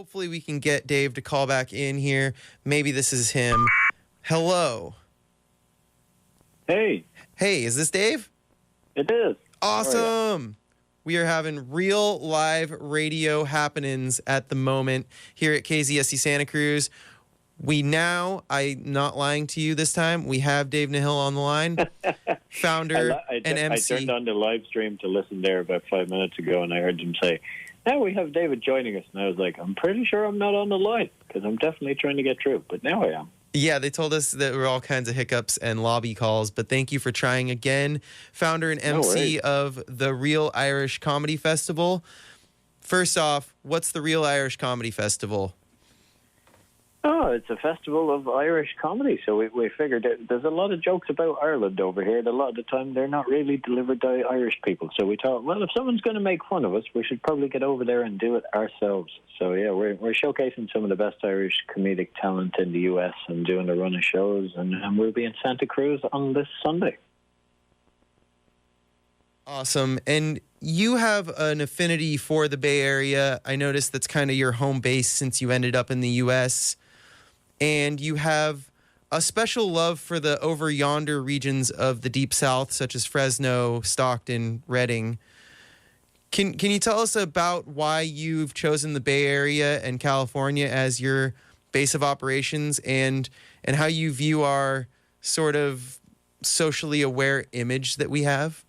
Hopefully we can get Dave to call back in here. Maybe this is him. Hello. Hey. Hey, is this Dave? It is. Awesome. We are having real live radio happenings at the moment here at KZSC Santa Cruz. I'm not lying to you this time, we have Dave Nihill on the line, founder and MC. I turned on the live stream to listen there about 5 minutes ago, and I heard him say, now we have David joining us. And I was like, I'm pretty sure I'm not on the line, because I'm definitely trying to get through. But now I am. Yeah, they told us that there were all kinds of hiccups and lobby calls, but thank you for trying again. Founder and MC of the Real Irish Comedy Festival. First off, what's the Real Irish Comedy Festival? Oh, it's a festival of Irish comedy. So we figured that there's a lot of jokes about Ireland over here. And a lot of the time, they're not really delivered by Irish people. So we thought, well, if someone's going to make fun of us, we should probably get over there and do it ourselves. So, yeah, we're showcasing some of the best Irish comedic talent in the U.S. and doing a run of shows. And we'll be in Santa Cruz on this Sunday. Awesome. And you have an affinity for the Bay Area. I noticed that's kind of your home base since you ended up in the U.S., and you have a special love for the over yonder regions of the Deep South, such as Fresno, Stockton, Redding. Can you tell us about why you've chosen the Bay Area and California as your base of operations, and how you view our sort of socially aware image that we have?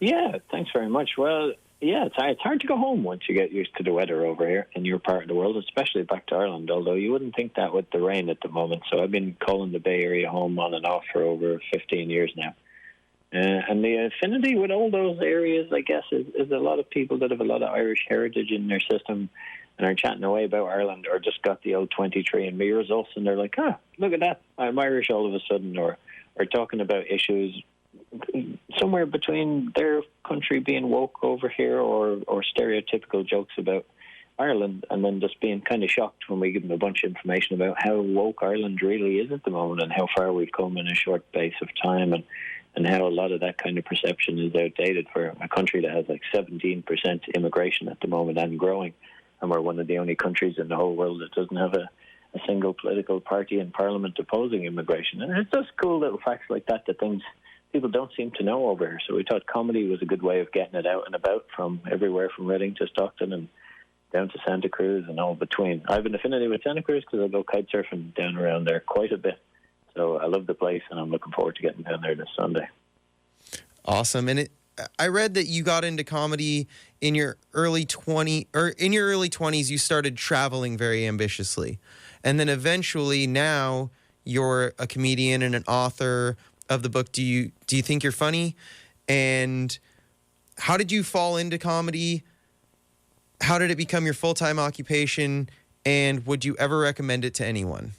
Yeah, thanks very much. Well, yeah, it's hard to go home once you get used to the weather over here in your part of the world, especially back to Ireland, although you wouldn't think that with the rain at the moment. So I've been calling the Bay Area home on and off for over 15 years now. And the affinity with all those areas, I guess, is a lot of people that have a lot of Irish heritage in their system and are chatting away about Ireland, or just got the old 23andMe results, and they're like, look at that, I'm Irish all of a sudden, or talking about issues somewhere between their country being woke over here, or stereotypical jokes about Ireland, and then just being kind of shocked when we give them a bunch of information about how woke Ireland really is at the moment, and how far we've come in a short space of time, and how a lot of that kind of perception is outdated for a country that has like 17% immigration at the moment and growing, and we're one of the only countries in the whole world that doesn't have a single political party in parliament opposing immigration. And it's just cool little facts like that things people don't seem to know over here. So we thought comedy was a good way of getting it out and about from everywhere from Redding to Stockton and down to Santa Cruz and all between. I have an affinity with Santa Cruz because I go kite surfing down around there quite a bit. So I love the place, and I'm looking forward to getting down there this Sunday. Awesome. And I read that you got into comedy in your early 20s. You started traveling very ambitiously, and then eventually now you're a comedian and an author of the book. Do you think you're funny? And how did you fall into comedy? How did it become your full-time occupation? And would you ever recommend it to anyone?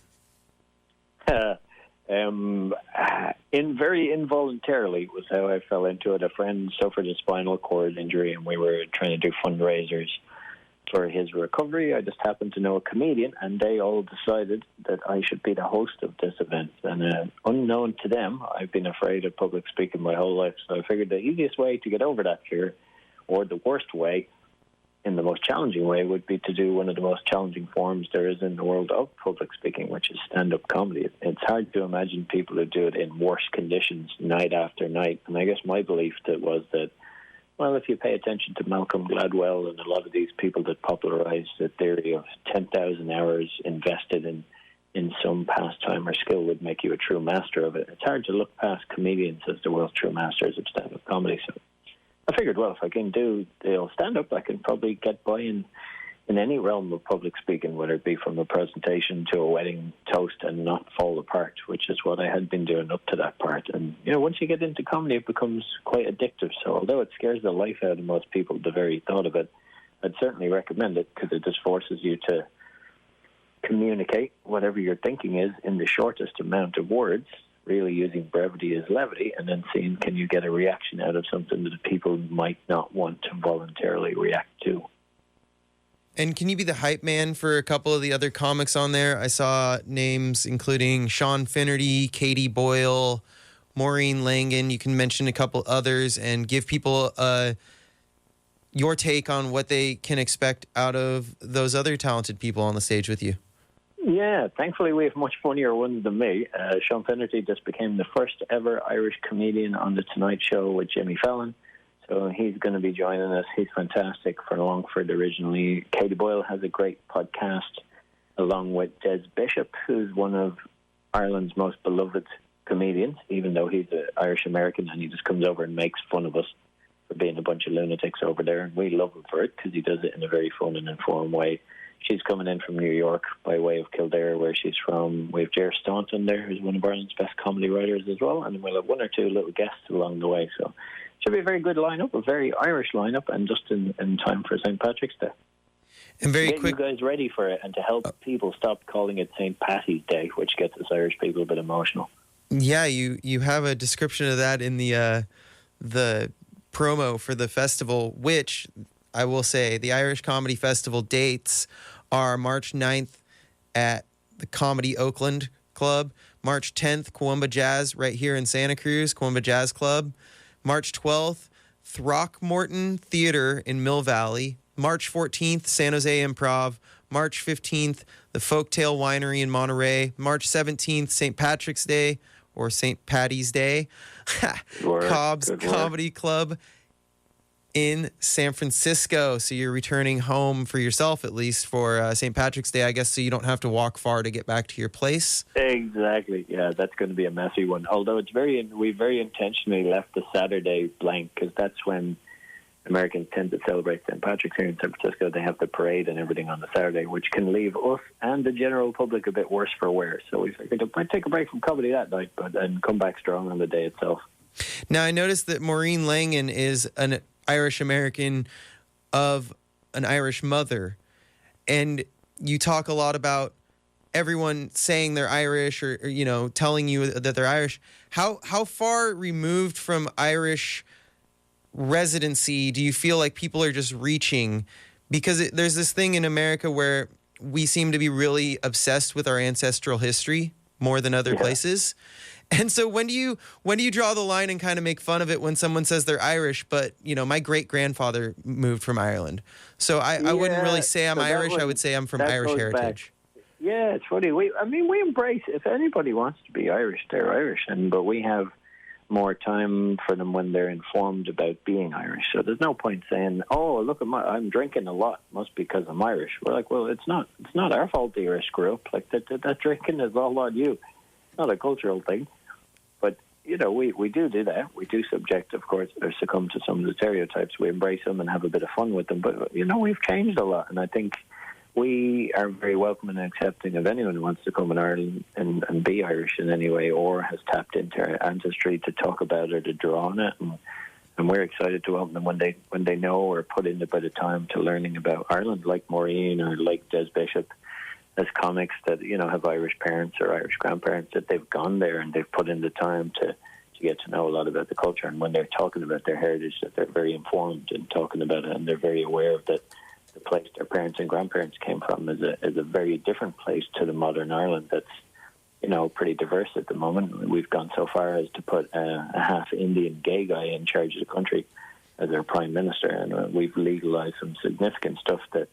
Very involuntarily was how I fell into it. A friend suffered a spinal cord injury, and we were trying to do fundraisers for his recovery. I just happened to know a comedian, and they all decided that I should be the host of this event. And unknown to them, I've been afraid of public speaking my whole life, so I figured the easiest way to get over that fear, or the worst way, in the most challenging way, would be to do one of the most challenging forms there is in the world of public speaking, which is stand-up comedy. It's hard to imagine people who do it in worse conditions night after night. And I guess my belief was that, well, if you pay attention to Malcolm Gladwell and a lot of these people that popularized the theory of 10,000 hours invested in some pastime or skill would make you a true master of it. It's hard to look past comedians as the world's true masters of stand-up comedy. So I figured, well, if I can do the stand-up, I can probably get by in any realm of public speaking, whether it be from a presentation to a wedding toast, and not fall apart, which is what I had been doing up to that part. And, once you get into comedy, it becomes quite addictive. So although it scares the life out of most people, the very thought of it, I'd certainly recommend it, because it just forces you to communicate whatever your thinking is in the shortest amount of words, really using brevity as levity, and then seeing, can you get a reaction out of something that people might not want to voluntarily react to. And can you be the hype man for a couple of the other comics on there? I saw names including Sean Finnerty, Katie Boyle, Maureen Langan. You can mention a couple others and give people your take on what they can expect out of those other talented people on the stage with you. Yeah, thankfully we have much funnier ones than me. Sean Finnerty just became the first ever Irish comedian on The Tonight Show with Jimmy Fallon. So he's going to be joining us. He's fantastic for Longford originally. Katie Boyle has a great podcast along with Des Bishop, who's one of Ireland's most beloved comedians, even though he's Irish American, and he just comes over and makes fun of us for being a bunch of lunatics over there. And we love him for it because he does it in a very fun and informed way. She's coming in from New York by way of Kildare, where she's from. We have Ger Staunton there, who's one of Ireland's best comedy writers as well, and we'll have one or two little guests along the way. So should be a very good lineup, a very Irish lineup, and just in time for St. Patrick's Day. And very get quick, you guys ready for it, and to help people stop calling it St. Patty's Day, which gets us Irish people a bit emotional. Yeah, you have a description of that in the promo for the festival, which I will say the Irish Comedy Festival dates are March 9th at the Comedy Oakland Club, March 10th, Coomba Jazz right here in Santa Cruz, Coomba Jazz Club, March 12th, Throckmorton Theater in Mill Valley, March 14th, San Jose Improv, March 15th, the Folktale Winery in Monterey, March 17th, St. Patrick's Day or St. Patty's Day, Cobb's Comedy Club in San Francisco. So you're returning home for yourself, at least for St. Patrick's Day, I guess, so you don't have to walk far to get back to your place. Exactly. Yeah, that's going to be a messy one. Although we very intentionally left the Saturday blank, because that's when Americans tend to celebrate St. Patrick's here in San Francisco. They have the parade and everything on the Saturday, which can leave us and the general public a bit worse for wear. So we figured we might take a break from comedy that night, and come back strong on the day itself. Now, I noticed that Maureen Langan is an Irish American of an Irish mother, and you talk a lot about everyone saying they're Irish or telling you that they're Irish. How far removed from Irish residency do you feel like people are just reaching? Because there's this thing in America where we seem to be really obsessed with our ancestral history more than other places. And so when do you draw the line and kind of make fun of it when someone says they're Irish, but my great-grandfather moved from Ireland. So I wouldn't really say I'm Irish. I would say I'm from Irish heritage. Back. Yeah, it's funny. We embrace, if anybody wants to be Irish, they're Irish, but we have more time for them when they're informed about being Irish. So there's no point saying, "Oh, look at I'm drinking a lot, must be because I'm Irish." We're like, well, it's not our fault that you're a screw up. Like that drinking is all on you. It's not a cultural thing. But we do that. We do subject, of course, or succumb to some of the stereotypes. We embrace them and have a bit of fun with them. But we've changed a lot, and I think we are very welcoming and accepting of anyone who wants to come in Ireland and be Irish in any way, or has tapped into our ancestry to talk about it, to draw on it, and we're excited to welcome them when they know or put in a bit of time to learning about Ireland, like Maureen or like Des Bishop, as comics that have Irish parents or Irish grandparents, that they've gone there and they've put in the time to get to know a lot about the culture, and when they're talking about their heritage, that they're very informed in talking about it, and they're very aware of that. The place their parents and grandparents came from is a very different place to the modern Ireland that's pretty diverse at the moment. We've gone so far as to put a half Indian gay guy in charge of the country as our prime minister, and we've legalized some significant stuff that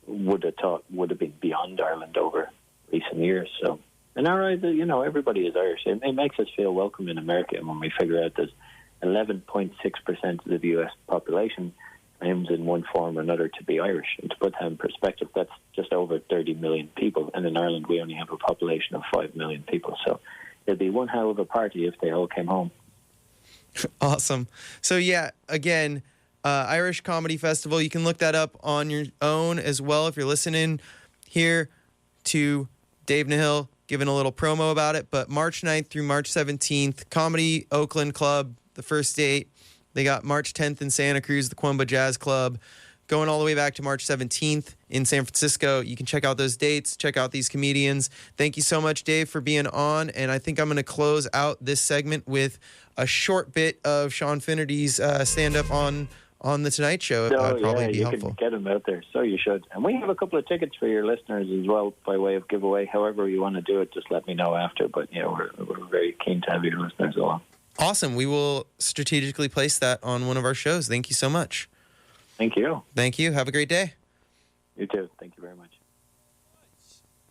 would have been beyond Ireland over recent years. So in our eyes, everybody is Irish. It makes us feel welcome in America when we figure out there's 11.6% of the U.S. population claims in one form or another to be Irish. And to put that in perspective, that's just over 30 million people. And in Ireland, we only have a population of 5 million people. So it'd be one hell of a party if they all came home. Awesome. So yeah, again, Irish Comedy Festival. You can look that up on your own as well if you're listening here to Dave Nihill giving a little promo about it. But March 9th through March 17th, Comedy Oakland Club, the first date. They got March 10th in Santa Cruz, the Coomba Jazz Club. Going all the way back to March 17th in San Francisco. You can check out those dates, check out these comedians. Thank you so much, Dave, for being on. And I think I'm going to close out this segment with a short bit of Sean Finnerty's stand-up on The Tonight Show. That'd probably be helpful. You can get them out there, so you should. And we have a couple of tickets for your listeners as well by way of giveaway. However you want to do it, just let me know after. But we're very keen to have your listeners along. Awesome. We will strategically place that on one of our shows. Thank you so much. Thank you. Thank you. Have a great day. You too. Thank you very much.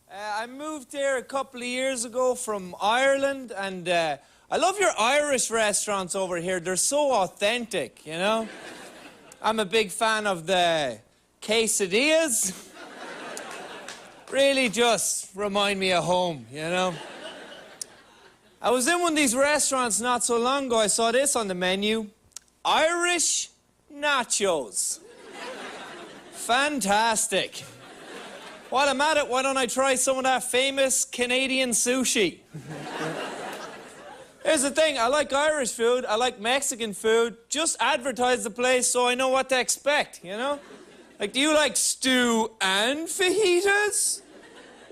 I moved here a couple of years ago from Ireland, and I love your Irish restaurants over here. They're so authentic, you know? I'm a big fan of the quesadillas. Really just remind me of home, you know? I was in one of these restaurants not so long ago. I saw this on the menu. Irish nachos. Fantastic. While I'm at it, why don't I try some of that famous Canadian sushi? Here's the thing, I like Irish food, I like Mexican food. Just advertise the place so I know what to expect, you know? Like, do you like stew and fajitas?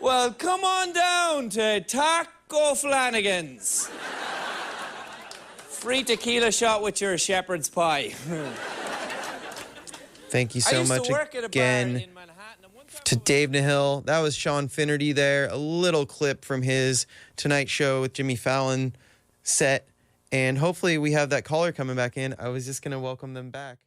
Well, come on down to Taco Flanagan's. Free tequila shot with your shepherd's pie. Thank you so much again to Dave Nihill. That was Sean Finnerty there. A little clip from his Tonight Show with Jimmy Fallon set. And hopefully we have that caller coming back in. I was just going to welcome them back.